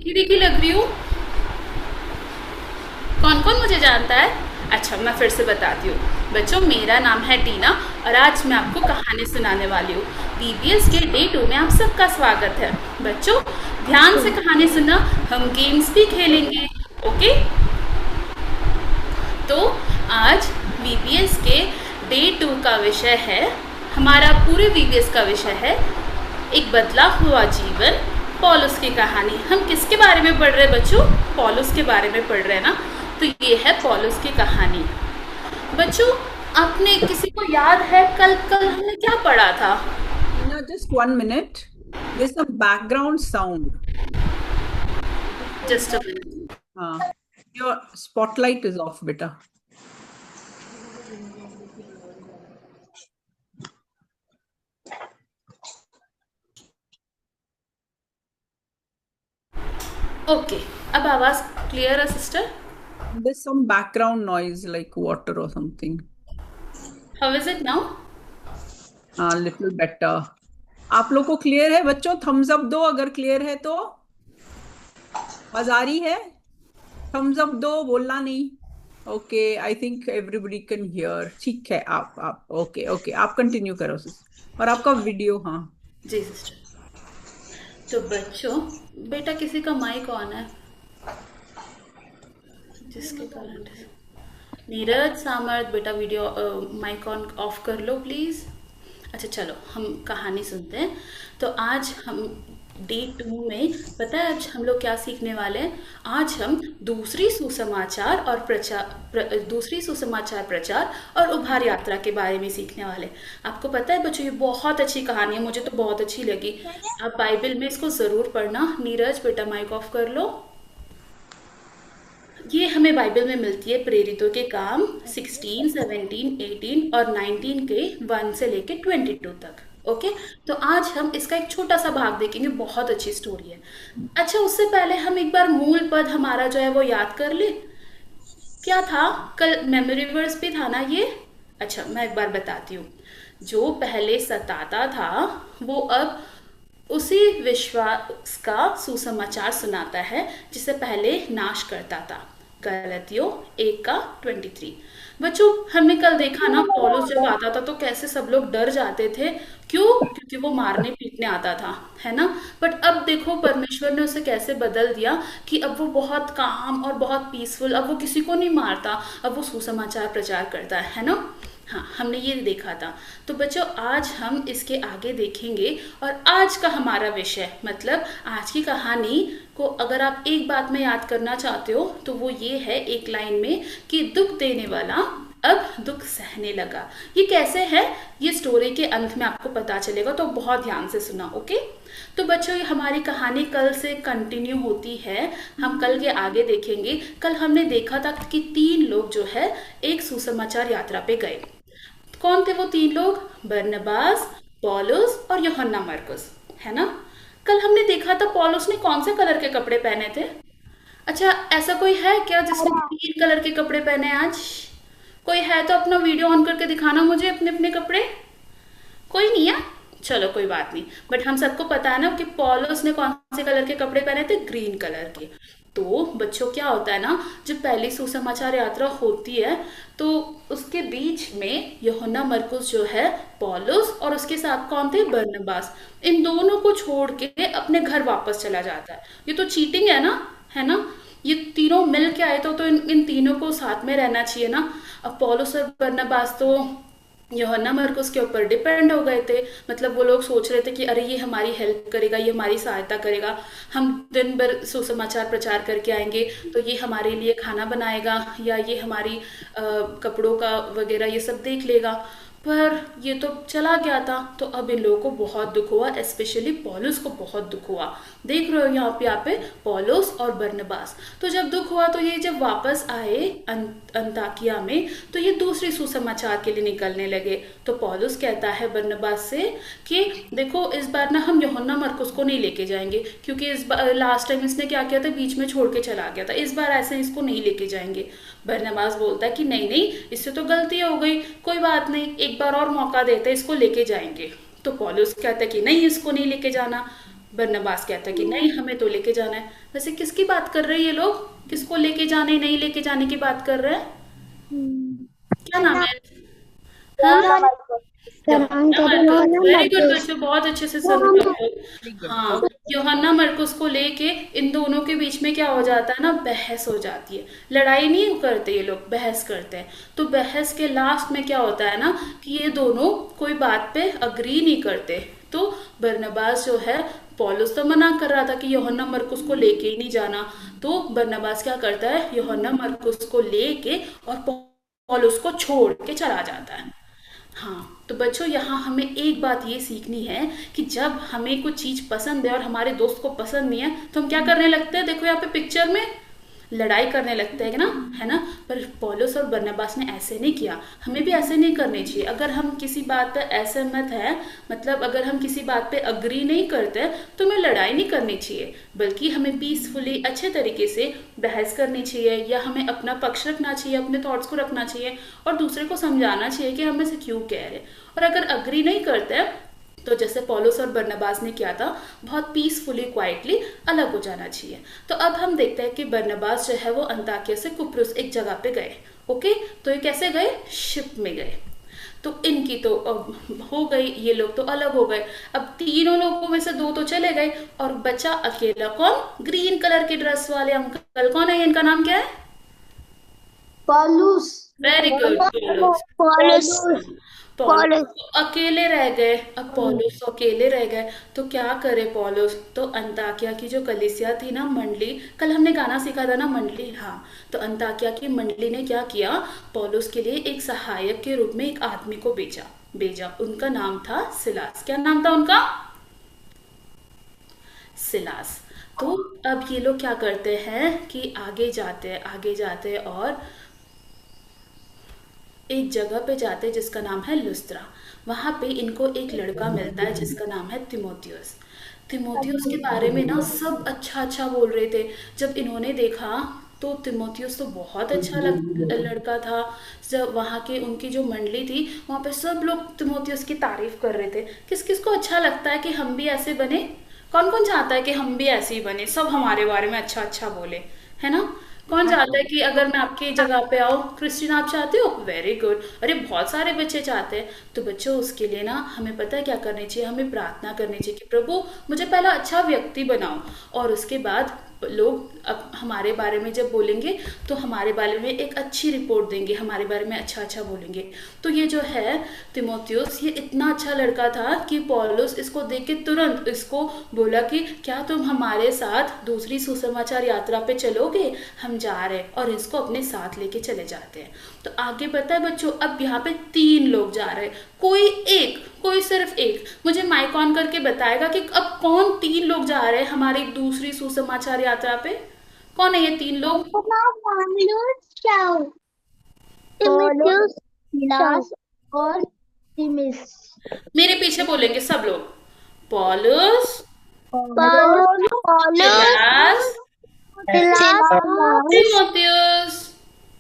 दीदी की लग रही हूँ। कौन कौन मुझे जानता है? अच्छा, मैं फिर से बताती हूँ। बच्चों, मेरा नाम है टीना और आज मैं आपको कहानी सुनाने वाली हूँ। वीबीएस के डे 2 में आप सबका स्वागत है। बच्चों, ध्यान से कहानी सुनना, हम गेम्स भी खेलेंगे। ओके? तो आज वीबीएस के डे 2 का विषय है, हमारा पूरे वीबीएस का विषय है एक बदला हुआ जीवन, पॉलुस की कहानी। हम किसके बारे में पढ़ रहे हैं बच्चों? पॉलुस के बारे में पढ़ रहे हैं ना। तो ये है पॉलुस की कहानी। बच्चों, आपने किसी को याद है कल कल हमने क्या पढ़ा था? Tina, just 1 minute. There's some background sound. Just a minute. Your spotlight is off, beta. Okay, अब आवाज क्लियर है sister? There's some background noise like water or something. How is it now? Little better. आप लोग को clear है बच्चों? Thums up दो अगर क्लियर है तो। आवाज आ रही है? थम्स अप दो, बोलना नहीं। Okay, I think everybody can hear. ठीक है, आप ओके ओके, आप कंटिन्यू करो सिस। और आपका वीडियो, हाँ। जी सिस्टर। तो बच्चों, बेटा किसी का माइक ऑन है जिसके कारण। नीरज सामर्थ, बेटा वीडियो माइक ऑन ऑफ कर लो प्लीज़। अच्छा चलो, हम कहानी सुनते हैं। तो आज हम डे 2 में, पता है आज हम लोग क्या सीखने वाले हैं? आज हम दूसरी सुसमाचार प्रचार और उभार यात्रा के बारे में सीखने वाले हैं। आपको पता है बच्चों, ये बहुत अच्छी कहानी है, मुझे तो बहुत अच्छी लगी। आप बाइबल में इसको ज़रूर पढ़ना। नीरज बेटा माइक ऑफ कर लो। ये हमें बाइबल में मिलती है प्रेरितों के काम 16, 17, 18 और 19 के 1 से लेके 22 तक। ओके? तो आज हम इसका एक छोटा सा भाग देखेंगे, बहुत अच्छी स्टोरी है। अच्छा, उससे पहले हम एक बार मूल पद हमारा जो है वो याद कर ले। क्या था? कल मेमोरी वर्स भी था ना ये। अच्छा, मैं एक बार बताती हूँ। जो पहले सताता था वो अब उसी विश्वास का सुसमाचार सुनाता है जिसे पहले नाश करता था। गलतियों 1 का 23। बच्चों, हमने कल देखा ना, पौलुस जब आता था तो कैसे सब लोग डर जाते थे। क्यों? क्योंकि वो मारने पीटने आता था, है ना। बट अब देखो परमेश्वर ने उसे कैसे बदल दिया कि अब वो बहुत काम और बहुत पीसफुल, अब वो किसी को नहीं मारता, अब वो सुसमाचार प्रचार करता है ना। हाँ, हमने ये देखा था। तो बच्चों, आज हम इसके आगे देखेंगे और आज का हमारा विषय, मतलब आज की कहानी को अगर आप एक बात में याद करना चाहते हो तो वो ये है एक लाइन में कि दुख देने वाला अब दुख सहने लगा। ये कैसे है, ये स्टोरी के अंत में आपको पता चलेगा, तो बहुत ध्यान से सुना। ओके? तो बच्चों, ये हमारी कहानी कल से कंटिन्यू होती है। हम कल के आगे देखेंगे। कल हमने देखा था कि 3 लोग जो है एक सुसमाचार यात्रा पे गए। कौन थे वो 3 लोग? बरनबास, पौलुस और यूहन्ना मरकुस, है ना। कल हमने देखा था पौलुस ने कौन से कलर के कपड़े पहने थे। अच्छा, ऐसा कोई है क्या जिसने 3 कलर के कपड़े पहने हैं आज? कोई है तो अपना वीडियो ऑन करके दिखाना मुझे अपने अपने कपड़े। कोई नहीं है? चलो कोई बात नहीं। बट हम सबको पता है ना कि पॉलुस ने कौन से कलर के कपड़े पहने थे? ग्रीन कलर के। तो बच्चों, क्या होता है ना, जब पहली सुसमाचार यात्रा होती है तो उसके बीच में यूहन्ना मरकुस जो है, पॉलुस और उसके साथ कौन थे? बरनबास। इन दोनों को छोड़ के अपने घर वापस चला जाता है। ये तो चीटिंग है ना, है ना। ये तीनों मिल के आए तो इन तीनों को साथ में रहना चाहिए ना। अब पौलुस और बरनबास तो यूहन्ना मरकुस के ऊपर डिपेंड हो गए थे। मतलब वो लोग सोच रहे थे कि अरे ये हमारी हेल्प करेगा, ये हमारी सहायता करेगा, हम दिन भर सुसमाचार प्रचार करके आएंगे तो ये हमारे लिए खाना बनाएगा या ये हमारी कपड़ों का वगैरह ये सब देख लेगा। पर ये तो चला गया था, तो अब इन लोगों को बहुत दुख हुआ, स्पेशली पौलुस को बहुत दुख हुआ। देख रहे हो यहाँ पे पौलुस और बरनबास। तो जब दुख हुआ तो ये जब वापस आए अंताकिया में तो ये दूसरी सुसमाचार के लिए निकलने लगे। तो पौलुस कहता है बरनबास से कि देखो इस बार ना हम यूहन्ना मरकुस को नहीं लेके जाएंगे, क्योंकि इस बार लास्ट टाइम इसने क्या किया था, बीच में छोड़ के चला गया था, इस बार ऐसे इसको नहीं लेके जाएंगे। बरनबास बोलता है कि नहीं नहीं, इससे तो गलती हो गई, कोई बात नहीं, एक बार और मौका देते, इसको लेके जाएंगे। तो पौलुस कहता है कि नहीं, इसको नहीं लेके जाना। बरनबास कहता है कि नहीं, हमें तो लेके जाना है। वैसे किसकी बात कर रहे हैं ये लोग? किसको लेके जाने, नहीं लेके जाने की बात कर रहे हैं? क्या नाम है? हाँ, यूहन्ना मरकुस। वेरी गुड बच्चों, बहुत अच्छे से सुन रहे हो। Very good. हाँ, ओके। यूहन्ना मरकुस को लेके इन दोनों के बीच में क्या हो जाता है ना, बहस हो जाती है। लड़ाई नहीं करते ये लोग, बहस करते हैं। तो बहस के लास्ट में क्या होता है ना, कि ये दोनों कोई बात पे अग्री नहीं करते। तो बरनबास जो है, पौलुस तो मना कर रहा था कि यूहन्ना मरकुस को लेके ही नहीं जाना। तो बरनबास क्या करता है, यूहन्ना मरकुस को लेके और पौलुस को छोड़ के चला जाता है। हाँ, तो बच्चों यहाँ हमें एक बात ये सीखनी है कि जब हमें कुछ चीज पसंद है और हमारे दोस्त को पसंद नहीं है, तो हम क्या करने लगते हैं? देखो यहाँ पे पिक्चर में, लड़ाई करने लगते हैं ना, है ना। पर पौलुस और बरनबास ने ऐसे नहीं किया। हमें भी ऐसे नहीं करने चाहिए। अगर हम किसी बात पे असहमत है, मतलब अगर हम किसी बात पे अग्री नहीं करते, तो हमें लड़ाई नहीं करनी चाहिए, बल्कि हमें पीसफुली अच्छे तरीके से बहस करनी चाहिए, या हमें अपना पक्ष रखना चाहिए, अपने थॉट्स को रखना चाहिए, और दूसरे को समझाना चाहिए कि हम इसे क्यों कह रहे हैं। और अगर अग्री नहीं करते, तो जैसे पौलुस और बरनबास ने किया था, बहुत पीसफुली क्वाइटली अलग हो जाना चाहिए। तो अब हम देखते हैं कि बरनबास जो है वो अंताकिया से कुप्रुस एक जगह पे गए। ओके, तो ये कैसे गए? शिप में गए। तो इनकी तो अब हो गई, ये लोग तो अलग हो गए। अब तीनों लोगों में से दो तो चले गए, और बचा अकेला कौन? ग्रीन कलर की ड्रेस वाले अंकल। कौन है? इनका नाम क्या है? पॉलुस। वेरी गुड, पॉलुस। पॉलुस। पॉलुस पॉलुस। तो अकेले रह गए। अब पौलुस तो अकेले रह गए, तो क्या करे पौलुस? तो अंताकिया की जो कलीसिया थी ना, मंडली, कल हमने गाना सीखा था ना, मंडली, हाँ। तो अंताकिया की मंडली ने क्या किया? पौलुस के लिए एक सहायक के रूप में एक आदमी को भेजा भेजा उनका नाम था सिलास। क्या नाम था उनका? सिलास। तो अब ये लोग क्या करते हैं कि आगे जाते हैं, और एक जगह पे जाते हैं जिसका नाम है लुस्त्रा। वहां पे इनको एक लड़का मिलता है जिसका नाम है तिमोथियस। तिमोथियस के बारे में ना सब अच्छा अच्छा बोल रहे थे। जब इन्होंने देखा, तो तिमोथियस तो बहुत अच्छा लड़का था। जब वहाँ के उनकी जो मंडली थी, वहाँ पे सब लोग तिमोथियस की तारीफ कर रहे थे। किस किस को अच्छा लगता है कि हम भी ऐसे बने? कौन कौन चाहता है कि हम भी ऐसे ही बने, सब हमारे बारे में अच्छा अच्छा बोले, है ना। कौन हाँ चाहता जी। है कि अगर मैं आपकी जगह पे आऊँ? क्रिस्टीन, आप चाहते हो? Very good. अरे बहुत सारे बच्चे चाहते हैं। तो बच्चों, उसके लिए ना हमें पता है क्या करनी चाहिए? हमें प्रार्थना करनी चाहिए कि प्रभु, मुझे पहला अच्छा व्यक्ति बनाओ, और उसके बाद लोग अब हमारे बारे में जब बोलेंगे, तो हमारे बारे में एक अच्छी रिपोर्ट देंगे, हमारे बारे में अच्छा अच्छा बोलेंगे। तो ये जो है तिमोथियस, ये इतना अच्छा लड़का था कि पौलुस इसको देख के तुरंत इसको बोला कि क्या तुम हमारे साथ दूसरी सुसमाचार यात्रा पे चलोगे? हम जा रहे हैं, और इसको अपने साथ लेके चले जाते हैं। तो आगे पता है बच्चों, अब यहाँ पे तीन लोग जा रहे हैं, कोई सिर्फ एक। मुझे माइक ऑन करके बताएगा कि अब कौन तीन लोग जा रहे हैं हमारी दूसरी सुसमाचार यात्रा पे? कौन है ये तीन लोग? पॉलुस, सिलास और तिमिस। मेरे पीछे बोलेंगे सब लोग। Paulus, Paulus, Paulus, Silas, Silas, Timotheus.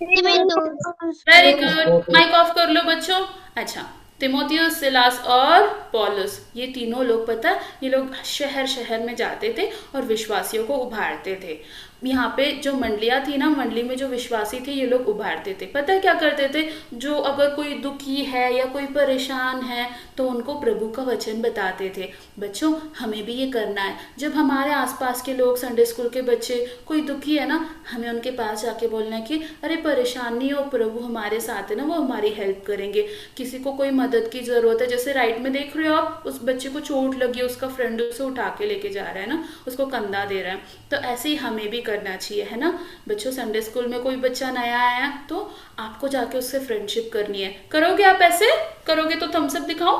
तिमिस। वेरी गुड, माइक ऑफ कर लो बच्चों। अच्छा, तिमोथियस, सिलास और पौलुस, ये तीनों लोग, पता है, ये लोग शहर शहर में जाते थे और विश्वासियों को उभारते थे। यहाँ पे जो मंडलियां थी ना, मंडली में जो विश्वासी थे, ये लोग उभारते थे। पता है क्या करते थे? जो अगर कोई दुखी है या कोई परेशान है, तो उनको प्रभु का वचन बताते थे। बच्चों, हमें भी ये करना है। जब हमारे आसपास के लोग, संडे स्कूल के बच्चे, कोई दुखी है ना, हमें उनके पास जाके बोलना है कि अरे परेशान नहीं हो, प्रभु हमारे साथ है ना, वो हमारी हेल्प करेंगे। किसी को कोई मदद की जरूरत है, जैसे राइट में देख रहे हो आप, उस बच्चे को चोट लगी, उसका फ्रेंड उसे उठा के लेके जा रहा है ना, उसको कंधा दे रहा है। तो ऐसे ही हमें भी करना चाहिए, है ना बच्चों। संडे स्कूल में कोई बच्चा नया आया, तो आपको जाके उससे फ्रेंडशिप करनी है। करोगे आप? ऐसे करोगे तो थम्स अप दिखाओ।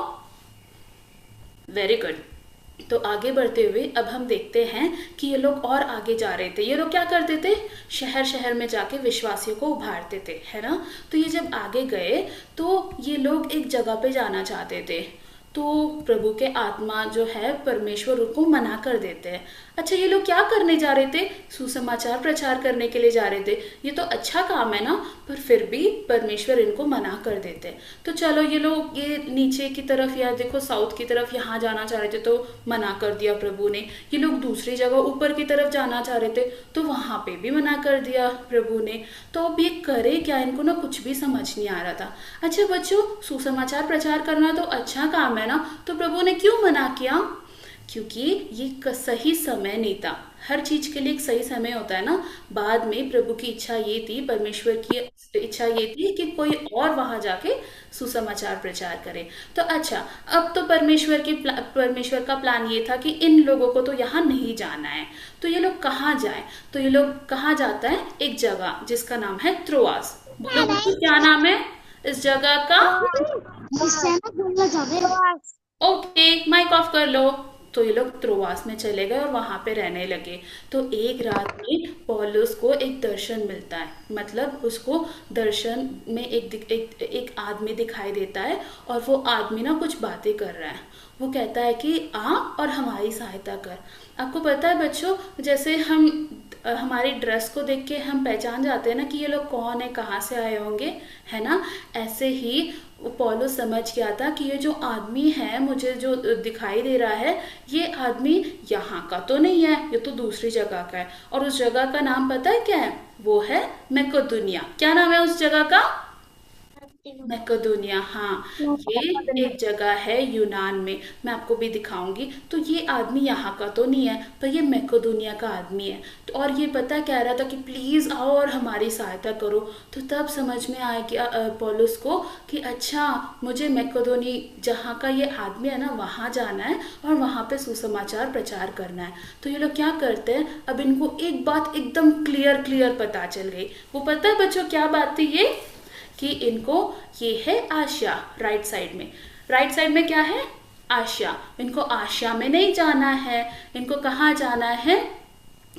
Very good. तो आगे बढ़ते हुए अब हम देखते हैं कि ये लोग और आगे जा रहे थे। ये लोग क्या करते थे? शहर शहर में जाके विश्वासियों को उभारते थे, है ना। तो ये जब आगे गए, तो ये लोग एक जगह पे जाना चाहते थे। तो प्रभु के आत्मा जो है, परमेश्वर उनको मना कर देते हैं। अच्छा, ये लोग क्या करने जा रहे थे? सुसमाचार प्रचार करने के लिए जा रहे थे। ये तो अच्छा काम है ना, पर फिर भी परमेश्वर इनको मना कर देते। तो चलो, ये लोग ये नीचे की तरफ या देखो साउथ की तरफ यहाँ जाना चाह रहे थे तो मना कर दिया प्रभु ने। ये लोग दूसरी जगह ऊपर की तरफ जाना चाह रहे थे तो वहाँ पे भी मना कर दिया प्रभु ने। तो अब ये करे क्या? इनको ना कुछ भी समझ नहीं आ रहा था। अच्छा बच्चों, सुसमाचार प्रचार करना तो अच्छा काम है ना, तो प्रभु ने क्यों मना किया? क्योंकि ये सही समय नहीं था। हर चीज के लिए एक सही समय होता है ना। बाद में प्रभु की इच्छा ये थी, परमेश्वर की इच्छा ये थी कि कोई और वहां जाके सुसमाचार प्रचार करे। तो अच्छा, अब तो परमेश्वर का प्लान ये था कि इन लोगों को तो यहाँ नहीं जाना है। तो ये लोग कहाँ जाए? तो ये लोग कहाँ जाता है? एक जगह जिसका नाम है त्रोआस। बोलो बच्चों, क्या नाम है इस जगह का? ओके, माइक ऑफ कर लो। तो ये लोग त्रोआस में चले गए और वहां पे रहने लगे। तो एक रात में पौलुस को एक दर्शन मिलता है, मतलब उसको दर्शन में एक आदमी दिखाई देता है और वो आदमी ना कुछ बातें कर रहा है। वो कहता है कि आ और हमारी सहायता कर। आपको पता है बच्चों, जैसे हम हमारी ड्रेस को देख के हम पहचान जाते हैं ना कि ये लोग कौन है, कहाँ से आए होंगे, है ना। ऐसे ही पौलुस समझ गया था कि ये जो आदमी है मुझे जो दिखाई दे रहा है, ये आदमी यहाँ का तो नहीं है, ये तो दूसरी जगह का है। और उस जगह का नाम पता है क्या है? वो है मैकेडोनिया। क्या नाम है उस जगह का? मैकेडोनिया। हाँ, ये एक जगह है यूनान में, मैं आपको भी दिखाऊंगी। तो ये आदमी यहाँ का तो नहीं है, पर ये मैकेडोनिया का आदमी है। तो और ये पता कह रहा था कि प्लीज आओ और हमारी सहायता करो। तो तब समझ में आया कि पौलुस को कि अच्छा, मुझे मैकेडोनी जहाँ का ये आदमी है ना वहाँ जाना है और वहाँ पे सुसमाचार प्रचार करना है। तो ये लोग क्या करते हैं, अब इनको एक बात एकदम क्लियर क्लियर पता चल गई। वो पता है बच्चों क्या बात थी ये? कि इनको ये है आशिया, राइट साइड में। राइट साइड में क्या है? आशिया। इनको आशिया में नहीं जाना है, इनको कहाँ जाना है?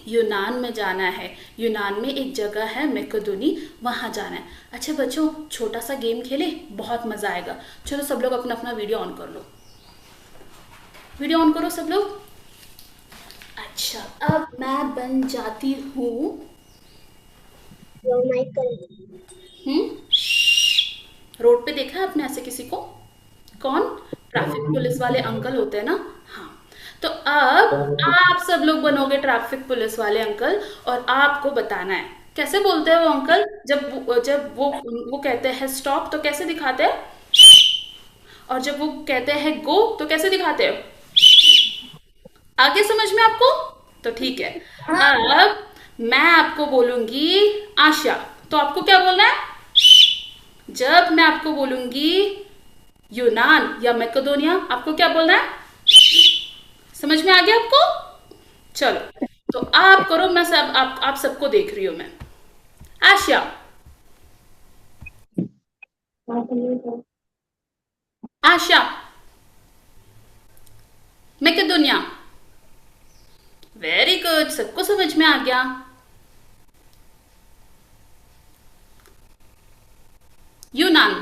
यूनान में जाना है। यूनान में एक जगह है मैकेडोनी, वहां जाना है। अच्छा बच्चों, छोटा सा गेम खेले, बहुत मजा आएगा। चलो सब लोग अपना अपना वीडियो ऑन कर लो। वीडियो ऑन करो सब लोग। अच्छा, अब मैं बन जाती हूँ रोड पे देखा है आपने ऐसे किसी को? कौन? ट्रैफिक पुलिस वाले अंकल होते हैं ना। हाँ, तो अब आप सब लोग बनोगे ट्रैफिक पुलिस वाले अंकल और आपको बताना है कैसे बोलते हैं वो अंकल। जब वो कहते हैं स्टॉप तो कैसे दिखाते हैं? और जब वो कहते हैं गो तो कैसे दिखाते हैं? आगे समझ में आपको? तो ठीक है, अब मैं आपको बोलूंगी आशा, तो आपको क्या बोलना है? जब मैं आपको बोलूंगी यूनान या मैकेडोनिया, आपको क्या बोलना है? समझ में आ गया आपको? चलो, तो आप करो, मैं सब आप सबको देख रही हूं मैं। आशिया, आशा, मैकेडोनिया। वेरी गुड, सबको समझ में आ गया। यूनान,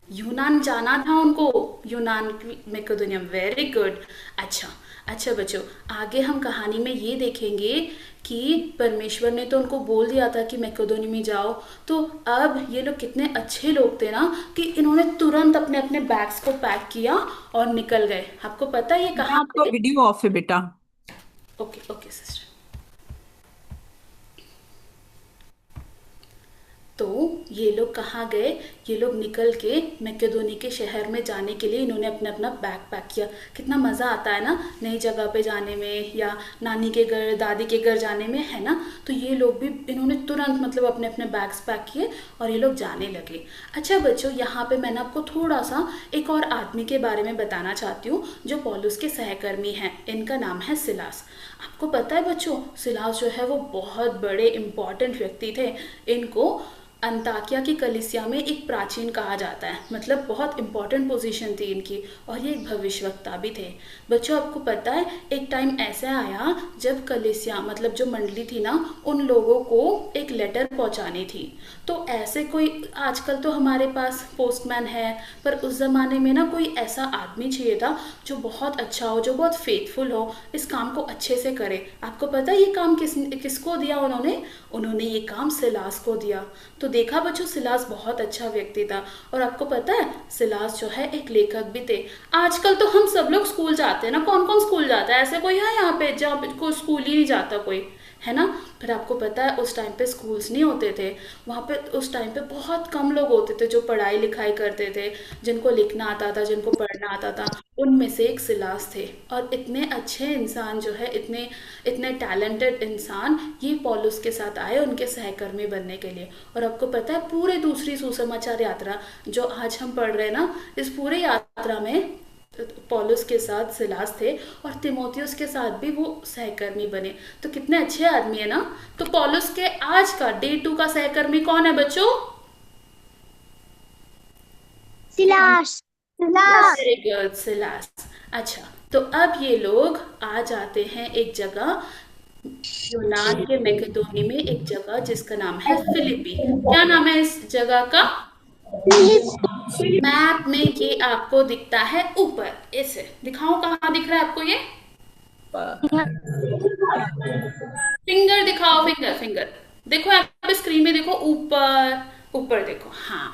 यूनान जाना था उनको, यूनान मैकेडोनिया। Very good. अच्छा अच्छा बच्चों, आगे हम कहानी में ये देखेंगे कि परमेश्वर ने तो उनको बोल दिया था कि मैकेडोनिया में जाओ। तो अब ये लोग कितने अच्छे लोग थे ना कि इन्होंने तुरंत अपने अपने बैग्स को पैक किया और निकल गए। आपको पता है ये कहाँ आपका पे? वीडियो ऑफ है बेटा। Okay okay sister. तो ये लोग कहाँ गए? ये लोग निकल के मैकेडोनी के शहर में जाने के लिए इन्होंने अपना अपना बैग पैक किया। कितना मज़ा आता है ना नई जगह पे जाने में, या नानी के घर, दादी के घर जाने में, है ना। तो ये लोग भी, इन्होंने तुरंत मतलब अपने अपने बैग्स पैक किए और ये लोग जाने लगे। अच्छा बच्चों, यहाँ पे मैंने आपको थोड़ा सा एक और आदमी के बारे में बताना चाहती हूँ जो पौलुस के सहकर्मी हैं। इनका नाम है सिलास। आपको पता है बच्चों, सिलास जो है वो बहुत बड़े इम्पोर्टेंट व्यक्ति थे। इनको अंताकिया की कलीसिया में एक प्राचीन कहा जाता है, मतलब बहुत इंपॉर्टेंट पोजीशन थी इनकी, और ये एक भविष्यवक्ता भी थे। बच्चों आपको पता है एक टाइम ऐसा आया जब कलीसिया मतलब जो मंडली थी ना, उन लोगों को एक लेटर पहुंचानी थी। तो ऐसे कोई, आजकल तो हमारे पास पोस्टमैन है, पर उस जमाने में ना कोई ऐसा आदमी चाहिए था जो बहुत अच्छा हो, जो बहुत फेथफुल हो, इस काम को अच्छे से करे। आपको पता है ये काम किसको दिया उन्होंने? उन्होंने ये काम सिलास को दिया। तो देखा बच्चों, सिलास बहुत अच्छा व्यक्ति था। और आपको पता है सिलास जो है एक लेखक भी थे। आजकल तो हम सब लोग स्कूल जाते हैं ना, कौन कौन स्कूल जाता है? ऐसे कोई है यहाँ पे जहाँ पे कोई स्कूल ही नहीं जाता कोई, है ना? फिर आपको पता है उस टाइम पे स्कूल्स नहीं होते थे वहाँ पे। उस टाइम पे बहुत कम लोग होते थे जो पढ़ाई लिखाई करते थे, जिनको लिखना आता था, जिनको पढ़ना आता था। उनमें से एक सिलास थे। और इतने अच्छे इंसान जो है, इतने इतने टैलेंटेड इंसान, ये पॉलुस के साथ आए उनके सहकर्मी बनने के लिए। और आपको पता है पूरे दूसरी सुसमाचार यात्रा जो आज हम पढ़ रहे हैं ना, इस पूरे यात्रा में पौलुस के साथ सिलास थे, और तिमोथियुस के साथ भी वो सहकर्मी बने। तो कितने अच्छे आदमी है ना। तो पौलुस के आज का डे 2 का सहकर्मी कौन है बच्चों? Silas. Silas. Very good, Silas. अच्छा, तो अब ये लोग आ जाते हैं एक जगह, यूनान के मैकेडोनी में, एक जगह जिसका नाम है फिलिपी। क्या नाम है इस जगह का? मैप में ये आपको दिखता है ऊपर, ऐसे दिखाऊं कहाँ दिख रहा है आपको ये? फिंगर दिखाओ, फिंगर फिंगर। देखो यहाँ पे स्क्रीन में देखो, ऊपर ऊपर देखो। हाँ,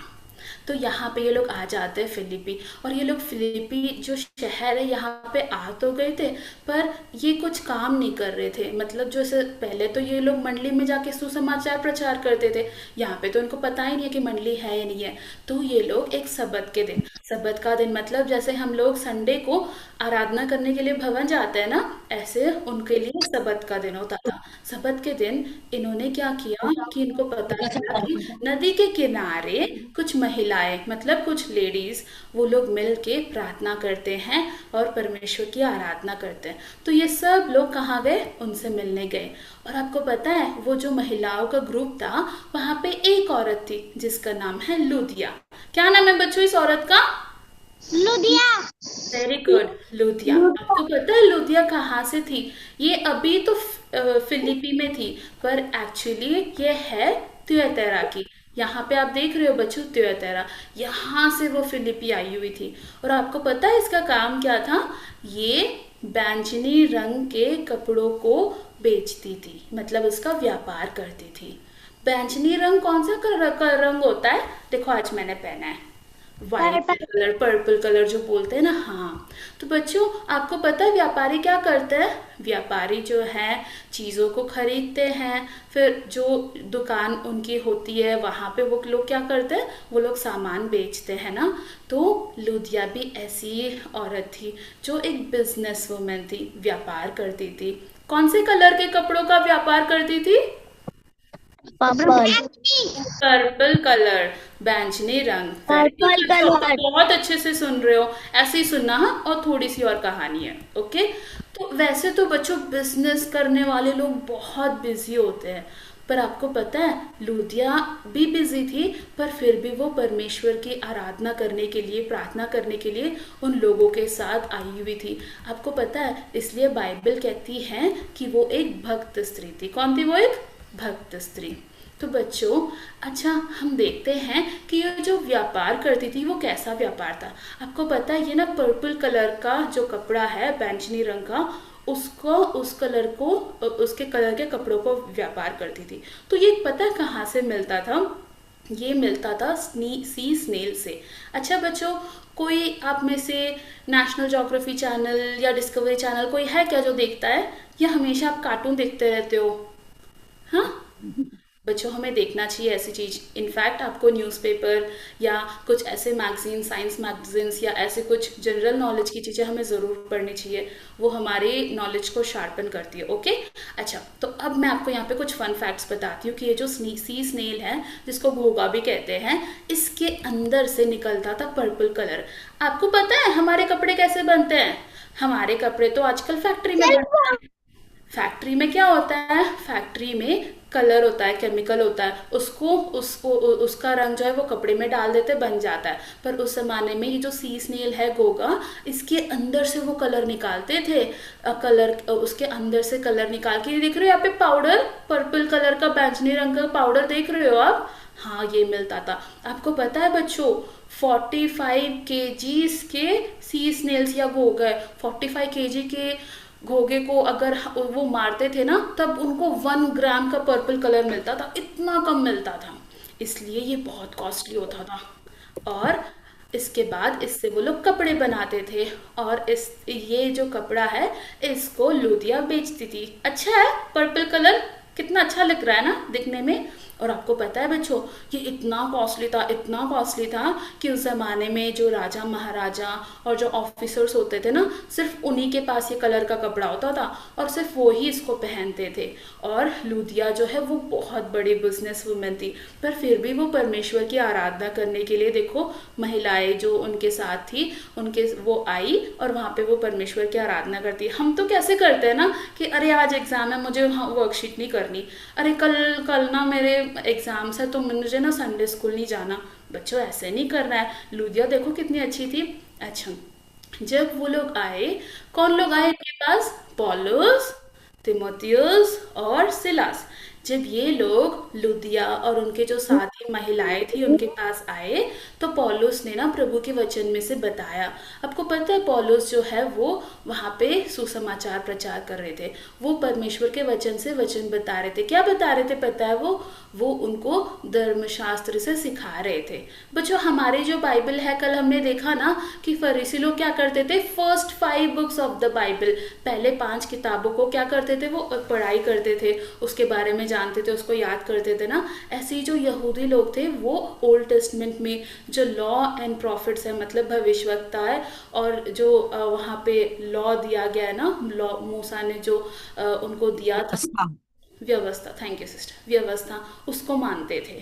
तो यहाँ पे ये लोग आ जाते हैं फिलिपी। और ये लोग फिलिपी जो शहर है यहाँ पे आ तो गए थे, पर ये कुछ काम नहीं कर रहे थे। मतलब जैसे पहले तो ये लोग मंडली में जाके सुसमाचार प्रचार करते थे, यहाँ पे तो इनको पता ही नहीं है कि मंडली है या नहीं है। तो ये लोग एक सबत के दिन, सबत का दिन मतलब जैसे हम लोग संडे को आराधना करने के लिए भवन जाते हैं ना, ऐसे उनके लिए सबत का दिन होता था। सबत के दिन इन्होंने क्या किया कि इनको पता चला कि नदी के किनारे कुछ महिलाएं, मतलब कुछ लेडीज, वो लोग मिल के प्रार्थना करते हैं और परमेश्वर की आराधना करते हैं। तो ये सब लोग कहाँ गए? उनसे मिलने गए। और आपको पता है वो जो महिलाओं का ग्रुप था, वहां पे एक औरत थी जिसका नाम है लूदिया। क्या नाम है बच्चों इस औरत का? लुधिया। Very good, Lydia. आपको पता है लूदिया कहाँ से थी? ये अभी तो फिलिपी में थी, पर एक्चुअली ये है त्योतैरा की। यहाँ पे आप देख रहे हो बच्चों त्योतैरा, यहाँ से वो फिलिपी आई हुई थी। और आपको पता है इसका काम क्या था? ये बैंगनी रंग के कपड़ों को बेचती थी, मतलब उसका व्यापार करती थी। बैंगनी रंग कौन सा रंग होता है? देखो आज मैंने पहना है वाइट कलर, पर्पल कलर जो बोलते हैं ना। हाँ, तो बच्चों आपको पता है व्यापारी क्या करते हैं? व्यापारी जो है चीज़ों को खरीदते हैं, फिर जो दुकान उनकी होती है वहाँ पे वो लोग क्या करते हैं? वो लोग सामान बेचते हैं ना। तो लूदिया भी ऐसी औरत थी जो एक बिजनेस वूमेन थी, व्यापार करती थी। कौन से कलर के कपड़ों का व्यापार करती थी? पर्पल। पर्पल कलर, बैंगनी रंग। Purple colour. बहुत अच्छे से सुन रहे हो, ऐसे ही सुनना। हाँ, और थोड़ी सी और कहानी है। ओके, तो वैसे तो बच्चों बिजनेस करने वाले लोग बहुत बिजी होते हैं, पर आपको पता है लूदिया भी बिजी थी, पर फिर भी वो परमेश्वर की आराधना करने के लिए, प्रार्थना करने के लिए उन लोगों के साथ आई हुई थी। आपको पता है इसलिए बाइबल कहती है कि वो एक भक्त स्त्री थी। कौन थी वो? एक भक्त स्त्री। तो बच्चों अच्छा, हम देखते हैं कि ये जो व्यापार करती थी वो कैसा व्यापार था। आपको पता है ये ना पर्पल कलर का जो कपड़ा है, बैंगनी रंग का, उसको उस कलर को, उसके कलर के कपड़ों को व्यापार करती थी। तो ये पता है कहाँ से मिलता था? ये मिलता था सी स्नेल से। अच्छा बच्चों, कोई आप में से नेशनल ज्योग्राफी चैनल या डिस्कवरी चैनल कोई है क्या जो देखता है, या हमेशा आप कार्टून देखते रहते हो? हाँ बच्चों, हमें देखना चाहिए ऐसी चीज़। इनफैक्ट आपको न्यूज़पेपर या कुछ ऐसे मैगजीन, साइंस मैगजीन्स या ऐसे कुछ जनरल नॉलेज की चीज़ें हमें ज़रूर पढ़नी चाहिए। वो हमारे नॉलेज को शार्पन करती है। ओके, अच्छा, तो अब मैं आपको यहाँ पे कुछ फन फैक्ट्स बताती हूँ कि ये जो सी स्नेल है, जिसको घोगा भी कहते हैं, इसके अंदर से निकलता था पर्पल कलर। आपको पता है हमारे कपड़े कैसे बनते हैं? हमारे कपड़े तो आजकल फैक्ट्री में बनते हैं। फैक्ट्री में क्या होता है, फैक्ट्री में कलर होता है, केमिकल होता है, उसको उसको उसका रंग जो है वो कपड़े में डाल देते, बन जाता है। पर उस जमाने में ये जो सी स्नेल है गोगा, इसके अंदर से वो कलर निकालते थे। कलर उसके अंदर से कलर निकाल के, ये देख रहे हो यहाँ पे पाउडर, पर्पल कलर का बैंगनी रंग का पाउडर देख रहे हो आप, हाँ ये मिलता था। आपको पता है बच्चों 45 केजीज के सी स्नेल्स या घोंघे, 45 केजी के घोंघे को अगर वो मारते थे ना, तब उनको 1 ग्राम का पर्पल कलर मिलता था, इतना कम मिलता था, इसलिए ये बहुत कॉस्टली होता था। और इसके बाद इससे वो लोग कपड़े बनाते थे, और इस ये जो कपड़ा है इसको लूदिया बेचती थी। अच्छा है पर्पल कलर, कितना अच्छा लग रहा है ना दिखने में। और आपको पता है बच्चों ये इतना कॉस्टली था, इतना कॉस्टली था कि उस ज़माने में जो राजा महाराजा और जो ऑफिसर्स होते थे ना, सिर्फ उन्हीं के पास ये कलर का कपड़ा होता था और सिर्फ वो ही इसको पहनते थे। और लूदिया जो है वो बहुत बड़ी बिजनेस वुमेन थी, पर फिर भी वो परमेश्वर की आराधना करने के लिए, देखो महिलाएं जो उनके साथ थी उनके वो आई और वहाँ पे वो परमेश्वर की आराधना करती है। हम तो कैसे करते हैं ना कि अरे आज एग्जाम है, मुझे वर्कशीट नहीं करनी, अरे कल कल ना मेरे एग्जाम्स है तो मुझे ना संडे स्कूल नहीं जाना। बच्चों ऐसे नहीं करना है। लूदिया देखो कितनी अच्छी थी। अच्छा, जब वो लोग आए, कौन लोग आए इनके पास, पौलुस, तिमोथियस और सिलास। जब ये लोग लुदिया और उनके जो साथी महिलाएं थी उनके पास आए, तो पौलुस ने ना प्रभु के वचन में से बताया। आपको पता है पौलुस जो है वो वहाँ पे सुसमाचार प्रचार कर रहे थे, वो परमेश्वर के वचन से वचन बता रहे थे। क्या बता रहे थे पता है, वो उनको धर्मशास्त्र से सिखा रहे थे। बच्चों हमारे जो बाइबल है, कल हमने देखा ना कि फरीसी लोग क्या करते थे, first 5 books of the Bible, पहले 5 किताबों को क्या करते थे, वो पढ़ाई करते थे, उसके बारे में जानते थे, उसको याद करते थे ना। ऐसे ही जो यहूदी लोग थे वो ओल्ड टेस्टमेंट में जो लॉ एंड प्रॉफिट्स है, मतलब भविष्यवक्ता है, और जो वहाँ पे लॉ दिया गया है ना, लॉ मूसा ने जो उनको दिया था, व्यवस्था, थैंक यू सिस्टर, व्यवस्था, उसको मानते थे।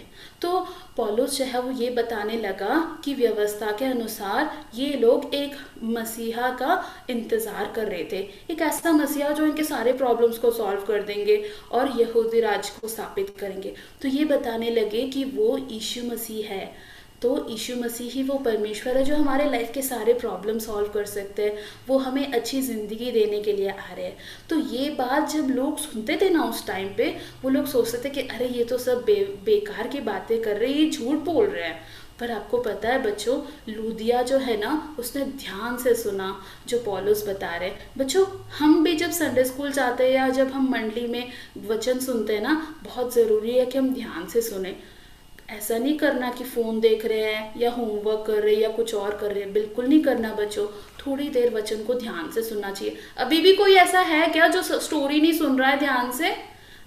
तो पौलुस जो है वो ये बताने लगा कि व्यवस्था के अनुसार ये लोग एक मसीहा का इंतज़ार कर रहे थे, एक ऐसा मसीहा जो इनके सारे प्रॉब्लम्स को सॉल्व कर देंगे और यहूदी राज को स्थापित करेंगे। तो ये बताने लगे कि वो यीशु मसीह है। तो यीशु मसीह ही वो परमेश्वर है जो हमारे लाइफ के सारे प्रॉब्लम सॉल्व कर सकते हैं, वो हमें अच्छी ज़िंदगी देने के लिए आ रहे हैं। तो ये बात जब लोग सुनते थे ना उस टाइम पे, वो लोग सोचते थे कि अरे ये तो सब बेकार की बातें कर रहे हैं, ये झूठ बोल रहे हैं। पर आपको पता है बच्चों, लूदिया जो है ना उसने ध्यान से सुना जो पौलुस बता रहे। बच्चों हम भी जब संडे स्कूल जाते हैं या जब हम मंडली में वचन सुनते हैं ना, बहुत ज़रूरी है कि हम ध्यान से सुने। ऐसा नहीं करना कि फ़ोन देख रहे हैं या होमवर्क कर रहे हैं या कुछ और कर रहे हैं, बिल्कुल नहीं करना बच्चों। थोड़ी देर वचन को ध्यान से सुनना चाहिए। अभी भी कोई ऐसा है क्या जो स्टोरी नहीं सुन रहा है ध्यान से?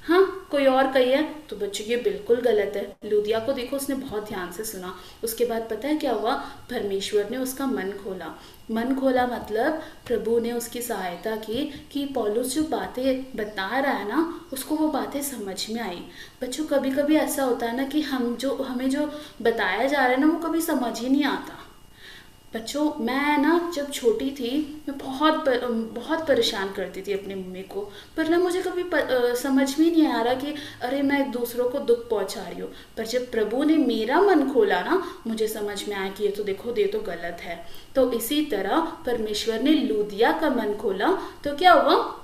हाँ, कोई और कही है तो बच्चों ये बिल्कुल गलत है। लूदिया को देखो उसने बहुत ध्यान से सुना, उसके बाद पता है क्या हुआ, परमेश्वर ने उसका मन खोला। मन खोला मतलब प्रभु ने उसकी सहायता की कि पौलुस जो बातें बता रहा है ना उसको वो बातें समझ में आई। बच्चों कभी कभी ऐसा होता है ना कि हमें जो बताया जा रहा है ना वो कभी समझ ही नहीं आता। बच्चों मैं ना जब छोटी थी मैं बहुत परेशान करती थी अपनी मम्मी को, पर ना मुझे कभी समझ में नहीं आ रहा कि अरे मैं दूसरों को दुख पहुंचा रही हूँ। पर जब प्रभु ने मेरा मन खोला ना, मुझे समझ में आया कि ये तो देखो ये तो गलत है। तो इसी तरह परमेश्वर ने लूदिया का मन खोला, तो क्या हुआ,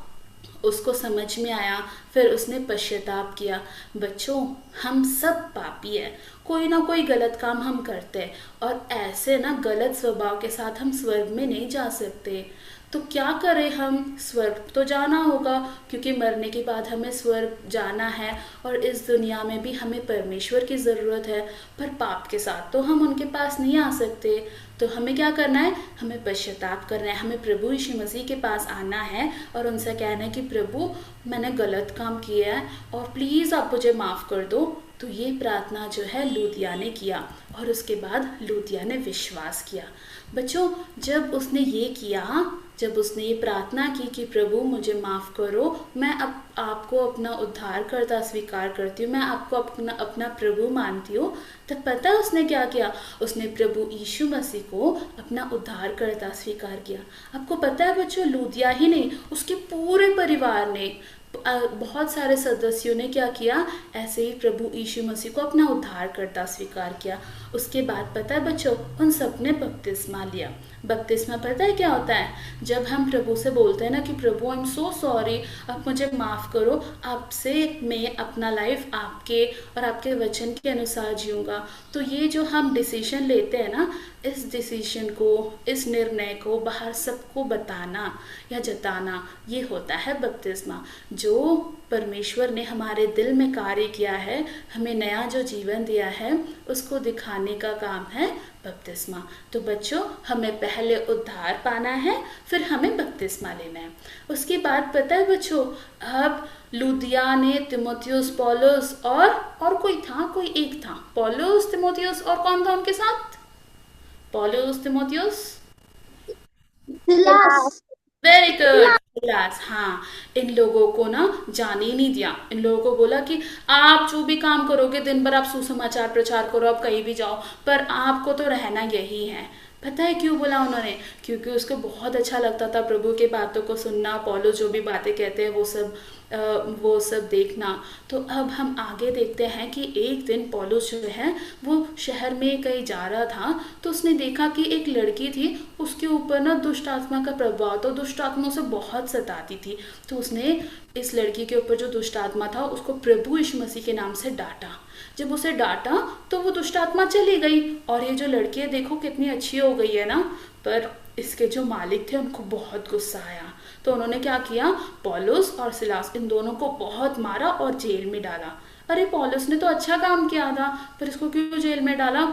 उसको समझ में आया, फिर उसने पश्चाताप किया। बच्चों हम सब पापी है, कोई ना कोई गलत काम हम करते हैं, और ऐसे ना गलत स्वभाव के साथ हम स्वर्ग में नहीं जा सकते। तो क्या करें, हम स्वर्ग तो जाना होगा क्योंकि मरने के बाद हमें स्वर्ग जाना है, और इस दुनिया में भी हमें परमेश्वर की ज़रूरत है, पर पाप के साथ तो हम उनके पास नहीं आ सकते। तो हमें क्या करना है, हमें पश्चाताप करना है, हमें प्रभु यीशु मसीह के पास आना है और उनसे कहना है कि प्रभु मैंने गलत काम किया है और प्लीज़ आप मुझे माफ़ कर दो। तो ये प्रार्थना जो है लूदिया ने किया, और उसके बाद लूदिया ने विश्वास किया। बच्चों, जब उसने ये किया, जब उसने ये प्रार्थना की कि प्रभु मुझे माफ़ करो, मैं अब आपको अपना उद्धारकर्ता स्वीकार करती हूँ, मैं आपको अपना अपना प्रभु मानती हूँ, तब पता है उसने क्या किया? उसने प्रभु यीशु मसीह को अपना उद्धारकर्ता स्वीकार किया। आपको पता है बच्चों, लूदिया ही नहीं, उसके पूरे परिवार ने, बहुत सारे सदस्यों ने क्या किया? ऐसे ही प्रभु यीशु मसीह को अपना उद्धारकर्ता स्वीकार किया। उसके बाद पता है बच्चों, उन सब ने बपतिस्मा लिया। बपतिस्मा पता है क्या होता है? जब हम प्रभु से बोलते हैं ना कि प्रभु आई एम सो सॉरी, आप मुझे माफ़ करो, आपसे मैं अपना लाइफ आपके और आपके वचन के अनुसार जीऊँगा। तो ये जो हम डिसीजन लेते हैं ना, इस डिसीजन को, इस निर्णय को बाहर सबको बताना या जताना, ये होता है बपतिस्मा। जो परमेश्वर ने हमारे दिल में कार्य किया है, हमें नया जो जीवन दिया है, उसको दिखाने का काम है बपतिस्मा। तो बच्चों, हमें पहले उद्धार पाना है, फिर हमें बपतिस्मा लेना है। उसके बाद पता है बच्चों, अब लूदिया ने तिमोथियुस, पौलुस और कोई एक था, पौलुस, तिमोथियुस और कौन था उनके साथ? पौलुस, तिमोथियुस, सिलास। Very good, Silas. हाँ, इन लोगों को ना जाने ही नहीं दिया। इन लोगों को बोला कि आप जो भी काम करोगे, दिन भर आप सुसमाचार प्रचार करो, आप कहीं भी जाओ, पर आपको तो रहना यही है। पता है क्यों बोला उन्होंने? क्योंकि उसको बहुत अच्छा लगता था प्रभु के बातों को सुनना, पौलुस जो भी बातें कहते हैं वो सब देखना। तो अब हम आगे देखते हैं कि एक दिन पौलुस जो है वो शहर में कहीं जा रहा था, तो उसने देखा कि एक लड़की थी, उसके ऊपर ना दुष्ट आत्मा का प्रभाव, तो दुष्ट आत्मा उसे बहुत सताती थी। तो उसने इस लड़की के ऊपर जो दुष्ट आत्मा था उसको प्रभु यीशु मसीह के नाम से डांटा। जब उसे डांटा तो वो दुष्ट आत्मा चली गई, और ये जो लड़की है देखो कितनी अच्छी हो गई है ना। पर इसके जो मालिक थे उनको बहुत गुस्सा आया, तो उन्होंने क्या किया? पौलुस और सिलास इन दोनों को बहुत मारा और जेल में डाला। अरे पौलुस ने तो अच्छा काम किया था, पर इसको क्यों जेल में डाला?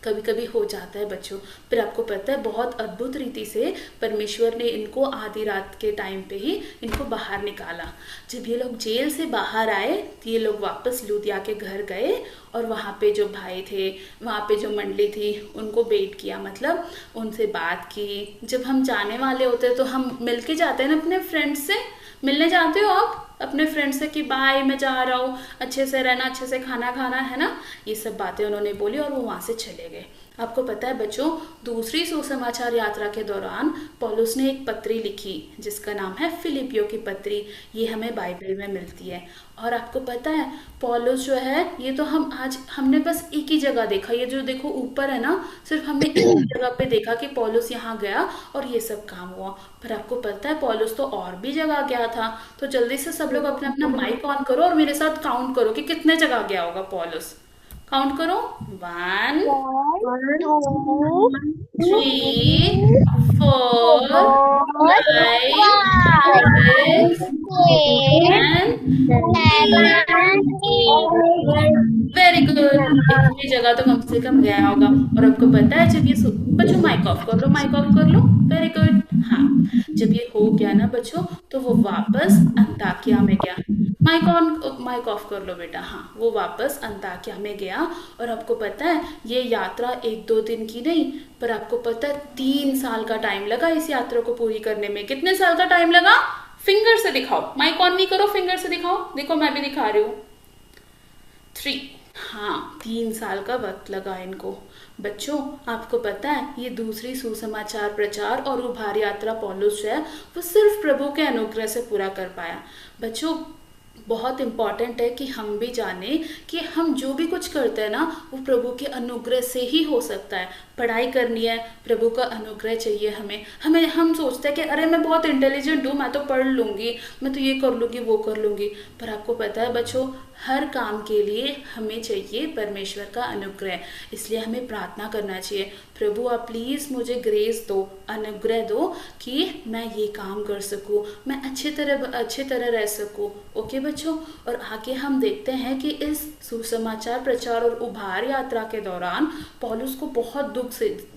कभी कभी हो जाता है बच्चों। पर आपको पता है बहुत अद्भुत रीति से परमेश्वर ने इनको आधी रात के टाइम पे ही इनको बाहर निकाला। जब ये लोग जेल से बाहर आए तो ये लोग वापस लूदिया के घर गए, और वहाँ पे जो भाई थे, वहाँ पे जो मंडली थी, उनको वेट किया, मतलब उनसे बात की। जब हम जाने वाले होते हैं तो हम मिल के जाते हैं ना अपने फ्रेंड्स से। मिलने जाते हो आप अपने फ्रेंड से कि बाय मैं जा रहा हूँ, अच्छे से रहना, अच्छे से खाना खाना है ना। ये सब बातें उन्होंने बोली और वो वहाँ से चले गए। आपको पता है बच्चों, दूसरी सुसमाचार यात्रा के दौरान पौलुस ने एक पत्री लिखी जिसका नाम है फिलिपियों की पत्री। ये हमें बाइबल में मिलती है। और आपको पता है पौलुस जो है, ये तो हमने बस एक ही जगह देखा, ये जो देखो ऊपर है ना, सिर्फ हमने एक ही जगह पे देखा कि पौलुस यहाँ गया और ये सब काम हुआ। पर आपको पता है पौलुस तो और भी जगह गया था। तो जल्दी से सब लोग अपना अपना माइक ऑन करो और मेरे साथ काउंट करो कि कितने जगह गया होगा पौलुस। काउंट करो, 1 2 3 4 4 5 6 7 वेरी गुड। इतनी जगह तो कम से कम गया होगा। और आपको पता है जब ये बच्चों माइक ऑफ कर लो, माइक ऑफ कर लो, वेरी गुड। हाँ, जब ये हो गया ना बच्चों, तो वो वापस अंताकिया में गया। माइक ऑफ कर लो बेटा। हाँ, वो वापस अंताकिया में गया। और आपको पता है ये यात्रा 1-2 दिन की नहीं, पर आपको पता है 3 साल का टाइम लगा इस यात्रा को पूरी करने में। कितने साल का टाइम लगा? फिंगर से दिखाओ, माइक ऑन नहीं करो, फिंगर से दिखाओ। देखो मैं भी दिखा रही हूँ, 3। हाँ, 3 साल का वक्त लगा इनको। बच्चों आपको पता है ये दूसरी सुसमाचार प्रचार और उभार यात्रा पौलुस है वो सिर्फ प्रभु के अनुग्रह से पूरा कर पाया। बच्चों बहुत इम्पॉर्टेंट है कि हम भी जाने कि हम जो भी कुछ करते हैं ना वो प्रभु के अनुग्रह से ही हो सकता है। पढ़ाई करनी है, प्रभु का अनुग्रह चाहिए हमें हम सोचते हैं कि अरे मैं बहुत इंटेलिजेंट हूँ, मैं तो पढ़ लूँगी, मैं तो ये कर लूँगी वो कर लूँगी। पर आपको पता है बच्चों हर काम के लिए हमें चाहिए परमेश्वर का अनुग्रह। इसलिए हमें प्रार्थना करना चाहिए, प्रभु आप प्लीज़ मुझे ग्रेस दो, अनुग्रह दो कि मैं ये काम कर सकूँ, मैं अच्छे तरह रह सकूँ। ओके बच्चों, और आगे हम देखते हैं कि इस सुसमाचार प्रचार और उभार यात्रा के दौरान पौलुस को बहुत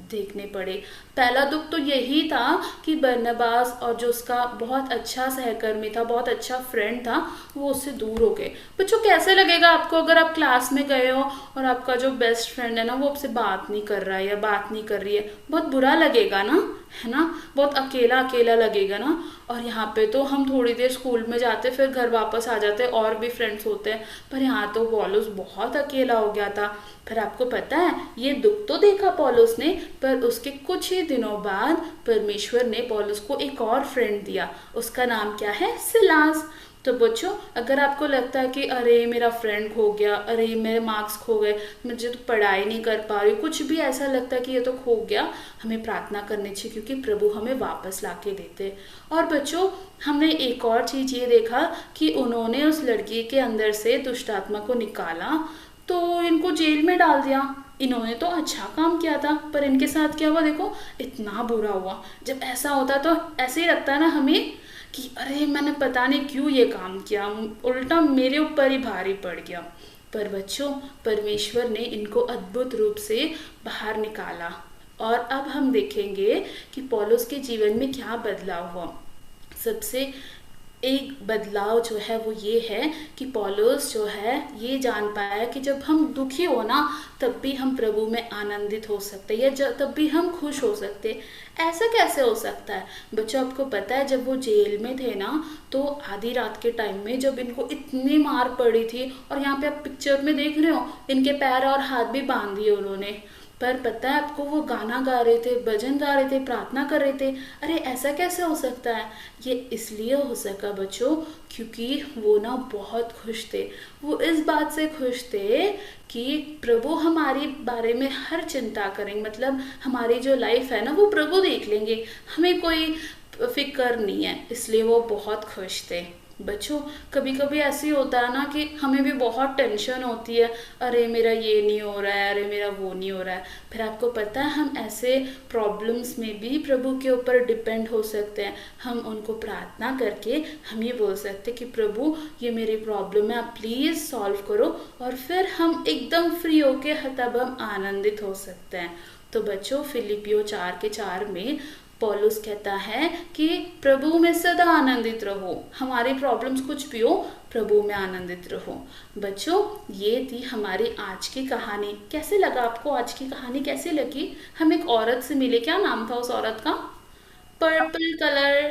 देखने पड़े। पहला दुख तो यही था कि बरनबास और जो उसका बहुत अच्छा सहकर्मी था, बहुत अच्छा फ्रेंड था, वो उससे दूर हो गए। बच्चों कैसे लगेगा आपको अगर आप क्लास में गए हो और आपका जो बेस्ट फ्रेंड है ना वो आपसे बात नहीं कर रहा है या बात नहीं कर रही है, बहुत बुरा लगेगा ना, है ना, बहुत अकेला अकेला लगेगा ना। और यहाँ पे तो हम थोड़ी देर स्कूल में जाते फिर घर वापस आ जाते, और भी फ्रेंड्स होते हैं, पर यहाँ तो पॉलुस बहुत अकेला हो गया था। फिर आपको पता है ये दुख तो देखा पॉलुस ने, पर उसके कुछ ही दिनों बाद परमेश्वर ने पॉलुस को एक और फ्रेंड दिया। उसका नाम क्या है? सिलास। तो बच्चों अगर आपको लगता है कि अरे मेरा फ्रेंड खो गया, अरे मेरे मार्क्स खो गए, मुझे तो पढ़ाई नहीं कर पा रही, कुछ भी ऐसा लगता है कि ये तो खो गया, हमें प्रार्थना करनी चाहिए क्योंकि प्रभु हमें वापस लाके देते। और बच्चों हमने एक और चीज ये देखा कि उन्होंने उस लड़की के अंदर से दुष्ट आत्मा को निकाला तो इनको जेल में डाल दिया। इन्होंने तो अच्छा काम किया था, पर इनके साथ क्या हुआ देखो, इतना बुरा हुआ। जब ऐसा होता तो ऐसे ही लगता है ना हमें कि अरे मैंने पता नहीं क्यों ये काम किया, उल्टा मेरे ऊपर ही भारी पड़ गया। पर बच्चों परमेश्वर ने इनको अद्भुत रूप से बाहर निकाला। और अब हम देखेंगे कि पौलुस के जीवन में क्या बदलाव हुआ। सबसे एक बदलाव जो है वो ये है कि पौलुस जो है ये जान पाया कि जब हम दुखी हो ना तब भी हम प्रभु में आनंदित हो सकते हैं, या तब भी हम खुश हो सकते हैं। ऐसा कैसे हो सकता है बच्चों? आपको पता है जब वो जेल में थे ना तो आधी रात के टाइम में जब इनको इतनी मार पड़ी थी, और यहाँ पे आप पिक्चर में देख रहे हो इनके पैर और हाथ भी बांध दिए उन्होंने, पर पता है आपको वो गाना गा रहे थे, भजन गा रहे थे, प्रार्थना कर रहे थे। अरे ऐसा कैसे हो सकता है? ये इसलिए हो सका बच्चों क्योंकि वो ना बहुत खुश थे। वो इस बात से खुश थे कि प्रभु हमारी बारे में हर चिंता करेंगे, मतलब हमारी जो लाइफ है ना वो प्रभु देख लेंगे, हमें कोई फिक्र नहीं है, इसलिए वो बहुत खुश थे। बच्चों कभी कभी ऐसे ही होता है ना कि हमें भी बहुत टेंशन होती है, अरे मेरा ये नहीं हो रहा है, अरे मेरा वो नहीं हो रहा है। फिर आपको पता है हम ऐसे प्रॉब्लम्स में भी प्रभु के ऊपर डिपेंड हो सकते हैं। हम उनको प्रार्थना करके हम ये बोल सकते हैं कि प्रभु ये मेरी प्रॉब्लम है, आप प्लीज़ सॉल्व करो, और फिर हम एकदम फ्री होके तब हम आनंदित हो सकते हैं। तो बच्चों फिलिपियो 4:4 में पौलुस कहता है कि प्रभु में सदा आनंदित रहो, हमारी प्रॉब्लम्स कुछ भी हो प्रभु में आनंदित रहो। बच्चों ये थी हमारी आज की कहानी। कैसे लगा आपको? आज की कहानी कैसी लगी? हम एक औरत से मिले, क्या नाम था उस औरत का? पर्पल कलर,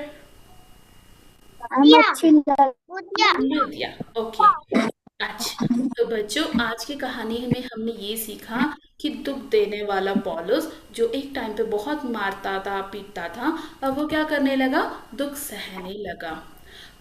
अच्छी लूदिया। ओके, अच्छा। तो बच्चों आज की कहानी में हमने ये सीखा कि दुख देने वाला पौलुस जो एक टाइम पे बहुत मारता था, पीटता था, अब वो क्या करने लगा? दुख सहने लगा।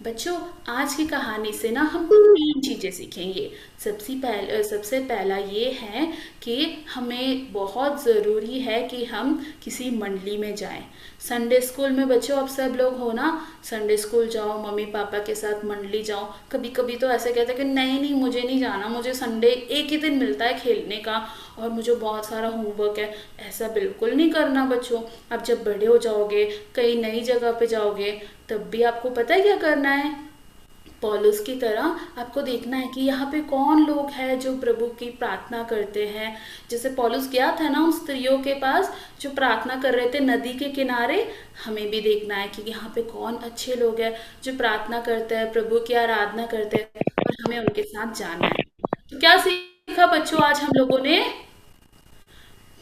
बच्चों आज की कहानी से ना हम 3 चीजें सीखेंगे। सबसे पहला ये है कि हमें बहुत ज़रूरी है कि हम किसी मंडली में जाएं। संडे स्कूल में बच्चों आप सब लोग हो ना, संडे स्कूल जाओ, मम्मी पापा के साथ मंडली जाओ। कभी कभी तो ऐसे कहते हैं कि नहीं नहीं मुझे नहीं जाना, मुझे संडे एक ही दिन मिलता है खेलने का और मुझे बहुत सारा होमवर्क है। ऐसा बिल्कुल नहीं करना बच्चों। आप जब बड़े हो जाओगे, कहीं नई जगह पे जाओगे, तब भी आपको पता है क्या करना है? पौलुस की तरह आपको देखना है कि यहाँ पे कौन लोग हैं जो प्रभु की प्रार्थना करते हैं। जैसे पौलुस गया था ना उन स्त्रियों के पास जो प्रार्थना कर रहे थे नदी के किनारे, हमें भी देखना है कि यहाँ पे कौन अच्छे लोग हैं जो प्रार्थना करते हैं, प्रभु की आराधना करते हैं, और हमें उनके साथ जाना है। तो क्या सीखा बच्चों आज हम लोगों ने?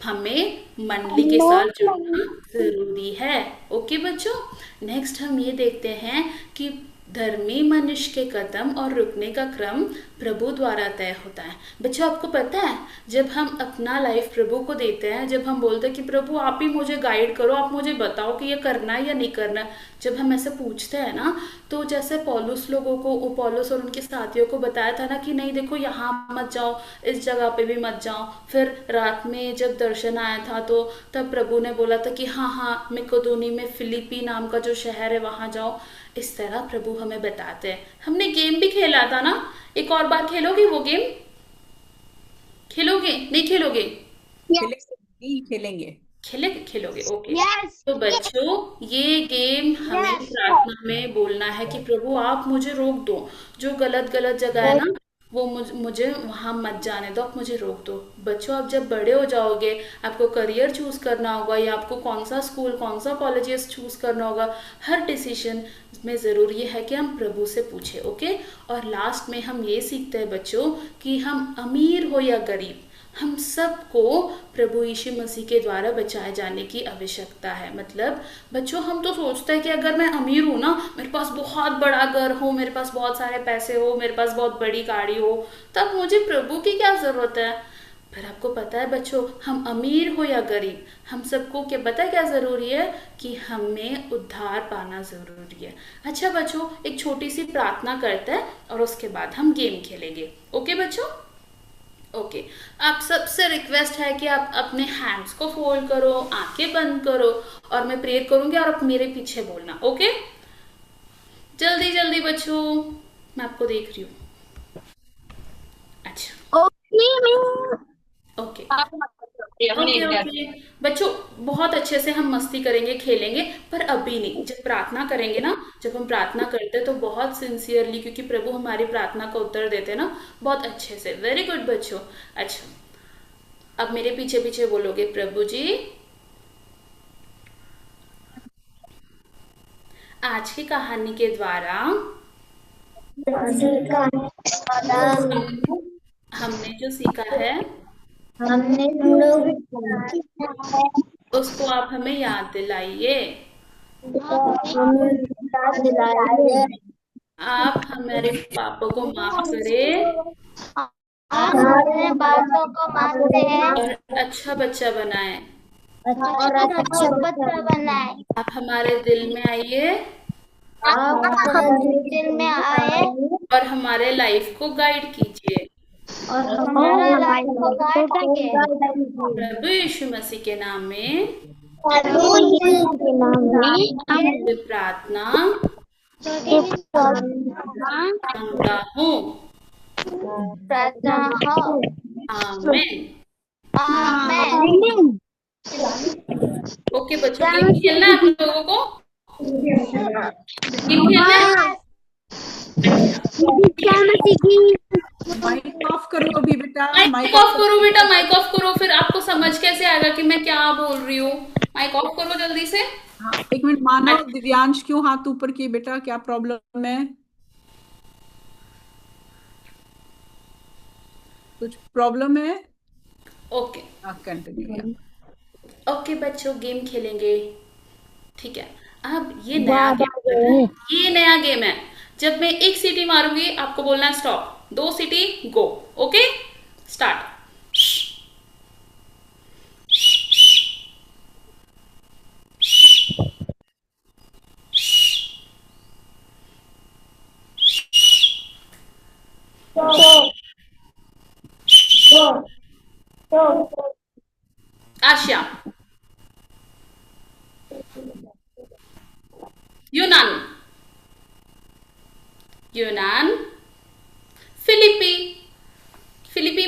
हमें मंडली के साथ जुड़ना जरूरी है। ओके बच्चों, नेक्स्ट हम ये देखते हैं कि धर्मी मनुष्य के कदम और रुकने का क्रम प्रभु द्वारा तय होता है। बच्चों आपको पता है जब हम अपना लाइफ प्रभु को देते हैं, जब हम बोलते हैं कि प्रभु आप ही मुझे गाइड करो, आप मुझे बताओ कि ये करना है या नहीं करना, जब हम ऐसे पूछते हैं ना, तो जैसे पौलुस लोगों को, पौलुस और उनके साथियों को बताया था ना कि नहीं देखो यहाँ मत जाओ, इस जगह पे भी मत जाओ। फिर रात में जब दर्शन आया था तो तब प्रभु ने बोला था कि हाँ हाँ मकेदोनी में फिलिपी नाम का जो शहर है वहां जाओ। इस तरह प्रभु हमें बताते हैं। हमने गेम भी खेला था ना, एक और बार खेलोगे वो गेम? खेलोगे नहीं खेलोगे? खेलेंगे। खेलोगे ओके। यस तो बच्चों ये गेम हमें प्रार्थना में बोलना है कि प्रभु आप मुझे रोक दो, जो गलत गलत जगह है ना वो मुझे वहाँ मत जाने दो, आप मुझे रोक दो। बच्चों, आप जब बड़े हो जाओगे, आपको करियर चूज करना होगा या आपको कौन सा स्कूल कौन सा कॉलेजेस चूज करना होगा, हर डिसीजन में ज़रूर ये है कि हम प्रभु से पूछे। ओके। और लास्ट में हम ये सीखते हैं बच्चों कि हम अमीर हो या गरीब, हम सबको प्रभु यीशु मसीह के द्वारा बचाए जाने की आवश्यकता है। मतलब बच्चों, हम तो सोचते हैं कि अगर मैं अमीर हूँ ना, मेरे पास बहुत बड़ा घर हो, मेरे पास बहुत सारे पैसे हो, मेरे पास बहुत बड़ी गाड़ी हो, तब मुझे प्रभु की क्या ज़रूरत है। पर आपको पता है बच्चों, हम अमीर हो या गरीब, हम सबको क्या पता है क्या ज़रूरी है, कि हमें उद्धार पाना ज़रूरी है। अच्छा बच्चों, एक छोटी सी प्रार्थना करते हैं और उसके बाद हम गेम खेलेंगे। ओके बच्चों। ओके। आप सबसे रिक्वेस्ट है कि आप अपने हैंड्स को फोल्ड करो, आंखें बंद करो, और मैं प्रेयर करूंगी और आप मेरे पीछे बोलना। ओके। जल्दी जल्दी बच्चों, मैं आपको देख रही हूँ। अच्छा। Okay ma'am. Okay okay okay. बच्चों, बहुत अच्छे से हम मस्ती करेंगे, खेलेंगे, पर अभी नहीं। जब प्रार्थना करेंगे ना, जब हम प्रार्थना करते हैं तो बहुत सिंसियरली, क्योंकि प्रभु हमारी प्रार्थना का उत्तर देते हैं ना, बहुत अच्छे से। वेरी गुड बच्चों। अच्छा, अब मेरे पीछे पीछे बोलोगे, प्रभु जी, आज की कहानी के द्वारा हम हमने जो सीखा है, हमने लोग उसको आप हमें याद दिलाइए। हमें दिलाइए। आप हमारे पापों को माफ करें आप हमारे बातों को मानते हैं और अच्छा बच्चा बनाए। और अच्छा बच्चा बनाए। आप हमारे दिल में आइए आप हमारे दिल में आए और हमारे लाइफ को गाइड कीजिए। और हमारे लाइफ को गाइड कीजिए। प्रभु यीशु मसीह के नाम में प्रभु यीशु के नाम में ये प्रार्थना मांगता हूँ। प्रार्थना हो। आमीन। आमीन। ओके बच्चों, गेम खेलना है आप लोगों को? गेम खेलना है? माइक ऑफ करो अभी बेटा, माइक ऑफ करो बेटा, माइक ऑफ करो, फिर आपको समझ कैसे आएगा कि मैं क्या बोल रही हूँ। माइक ऑफ करो जल्दी से। हाँ, एक मिनट। मानव, दिव्यांश क्यों हाथ ऊपर किए बेटा, क्या प्रॉब्लम है? कुछ प्रॉब्लम है? Okay continue. ओके बच्चों, गेम खेलेंगे। ठीक है। अब ये नया गेम है, ये नया गेम है। जब मैं एक सीटी मारूंगी, आपको बोलना है स्टॉप। 2 सीटी, गो। Okay, start. आशिया, यूनान, यूनान, फिलिपी, फिलिपी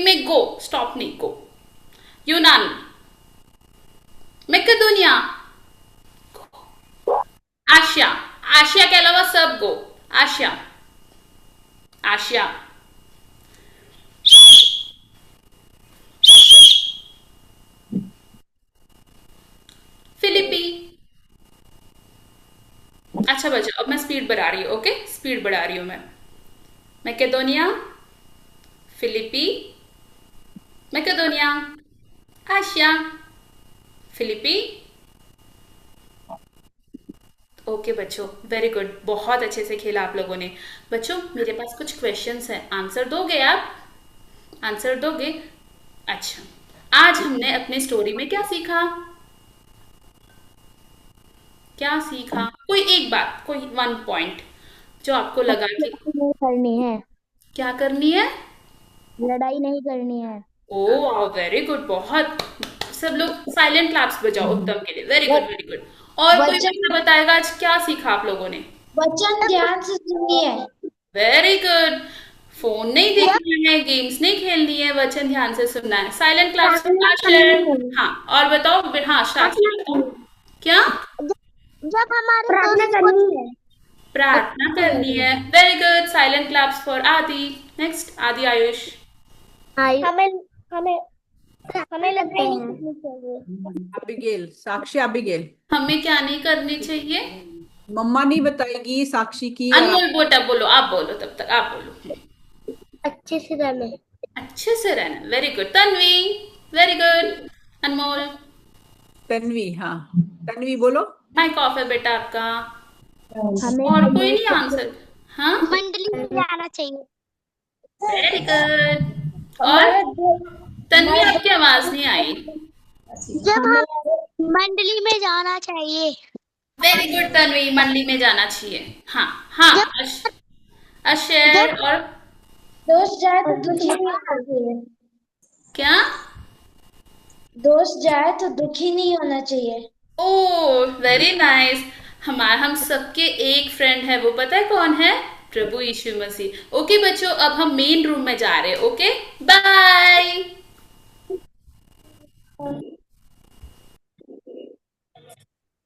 में गो, स्टॉप नहीं, गो। यूनान, मैकेडोनिया, आशिया, आशिया के अलावा सब गो। आशिया, आशिया, फिलिपी। अच्छा बच्चों, अब मैं स्पीड बढ़ा रही हूँ। ओके, स्पीड बढ़ा रही हूँ मैं। Macedonia, Philippi, Macedonia, Asia, Philippi. Okay बच्चों, वेरी गुड, बहुत अच्छे से खेला आप लोगों ने। बच्चों, मेरे पास कुछ क्वेश्चंस हैं, आंसर दोगे आप? आंसर दोगे? अच्छा, आज हमने अपने स्टोरी में क्या सीखा? क्या सीखा? कोई एक बात, कोई 1 पॉइंट जो आपको लगा कि नहीं करनी है, क्या करनी है? लड़ाई नहीं करनी है। ओ वाह, वेरी गुड, बहुत। सब लोग साइलेंट क्लैप्स बजाओ उत्तम के लिए। Very good, very good. और कोई बच्चा बताएगा आज क्या सीखा आप लोगों ने? वचन ध्यान से सुनिए। Very good. फोन नहीं देखना है, गेम्स नहीं खेलनी है, वचन ध्यान से सुनना है। Silent class. हाँ, और बताओ। हाँ, स्टार्ट। क्या? जब हमारे प्रार्थना करनी है। प्रार्थना करनी है। Very good, silent claps for Adi. Next Adi Ayush. हमें हमें हमें लगता है करनी चाहिए। Abigail, Sakshi Abigail. हमें क्या नहीं करनी चाहिए? मम्मा नहीं बताएगी साक्षी की, और अनमोल बेटा बोलो, आप बोलो, तब तक आप बोलो। अच्छे से रहना। अच्छे से रहना, very good. Tanvi, very good. Anmol. Tanvi, हाँ तन्वी बोलो। माइक ऑफ है बेटा आपका। हमें और कोई नहीं आंसर? हाँ, मंडली में जाना चाहिए। Very good. और हमारे तन्वी आपकी आवाज नहीं आई। जब हम मंडली में जाना चाहिए। वेरी गुड तन्वी, मंडली में जाना चाहिए। हाँ हाँ। जब अशेर जब और दोस्त जाए तो दुखी नहीं होना चाहिए। क्या? दोस्त जाए तो दुखी नहीं होना चाहिए। ओ वेरी नाइस। हम सबके एक फ्रेंड है, वो पता है कौन है? प्रभु यीशु मसीह। ओके बच्चों, अब हम मेन रूम में जा रहे हैं। Okay, bye.